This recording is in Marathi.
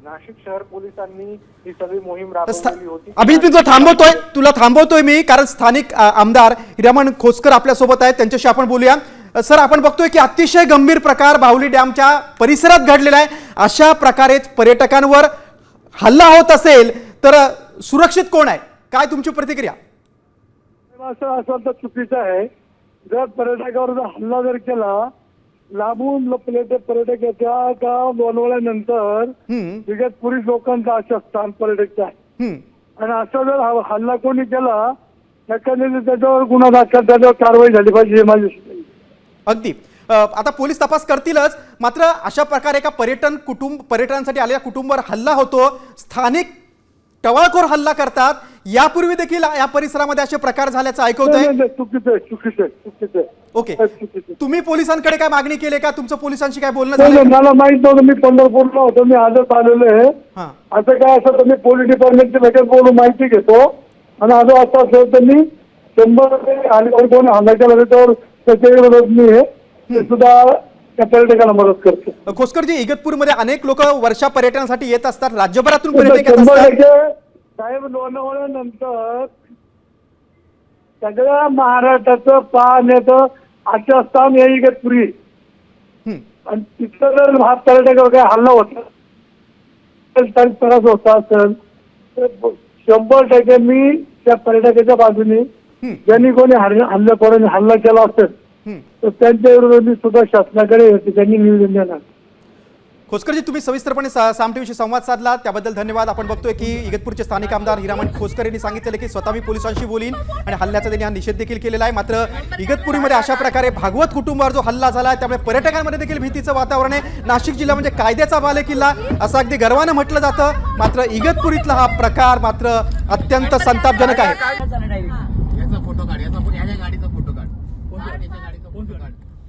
नाशिक शहर पोलिसांनी ही सगळी मोहीम राबवलेली होती। अभिजित, तुला थांबवतोय मी, कारण स्थानिक आमदार हिरामण खोसकर आपल्या सोबत आहेत, त्यांच्याशी आपण बोलूया। सर, आपण बघतोय की अतिशय गंभीर प्रकार बाहुली डॅमच्या परिसरात घडलेला आहे। अशा प्रकारे पर्यटकांवर हल्ला होत असेल तर सुरक्षित कोण आहे, काय तुमची प्रतिक्रिया? असं तर चुकीचं आहे। जर पर्यटकावर हल्ला जर केला, लांबून पर्यटक येत्या का लोणावळ्यानंतर इगतपुरी लोकांचा आश्रयस्थान पर्यटक आहे, आणि असा जर हल्ला कोणी केला त्याच्याने त्याच्यावर गुन्हा दाखल, त्याच्यावर कारवाई झाली पाहिजे, माझी अगदी। आता पोलीस तपास करतीलच, मात्र अशा प्रकारे एका पर्यटनासाठी आलेल्या कुटुंबावर हल्ला होतो, स्थानिक टवाळखोर हल्ला करतात। यापूर्वी देखील या परिसरामध्ये असे प्रकार झाल्याचं ऐकवतोय। चुकीचं। ओके, तुम्ही पोलिसांकडे काय मागणी केली का? तुमचं पोलिसांशी काय बोलणं झालं? मला माहित नव्हतं, मी पंढरपूरला होतो, मी आजच आलेलो आहे। असं काय असं तर मी पोलीस डिपार्टमेंटच्या लगेच बोलून माहिती घेतो, आणि असं असेल तर मी 100 कोण हल्ला केला त्याच्यावर त्याच्याही मदत मी आहे, ते सुद्धा त्या पर्यटकाला मदत करतो। खोसकरजी, इगतपूरमध्ये अनेक लोक वर्षा पर्यटनासाठी येत असतात, राज्यभरातून पर्यटक येत असतात। साहेब, लोणावळ्यानंतर सगळ्या महाराष्ट्राचं पाहण्याचं आश्रयस्थान हे इगतपुरी, आणि तिथं जर हा पर्यटकावर काय हल्ला होता होता असेल तर 100% मी त्या पर्यटकाच्या बाजूने, ज्यांनी कोणी हल्ला केला असेल तर त्यांच्या विरोधात मी सुद्धा शासनाकडे त्यांनी निवेदन देणार। खोसकरजी, तुम्ही सविस्तरपणे साम टीव्हीशी संवाद साधला, त्याबद्दल धन्यवाद। आपण बघतोय की इगतपूरचे स्थानिक आमदार हिरामण खोसकर यांनी सांगितलेले की स्वतः मी पोलिसांशी बोलीन, आणि हल्ल्याचा त्यांनी निषेध देखील केलेला आहे। मात्र इगतपुरीमध्ये अशा प्रकारे भागवत कुटुंबावर जो हल्ला झाला आहे त्यामुळे पर्यटकांमध्ये देखील भीतीचं वातावरण आहे। नाशिक जिल्हा म्हणजे कायद्याचा बालेकिल्ला असं अगदी गर्वानं म्हटलं जातं, मात्र इगतपुरीतला हा प्रकार मात्र अत्यंत संतापजनक आहे। याचा फोटो काढ, याचा गाडीचा फोटो काढ,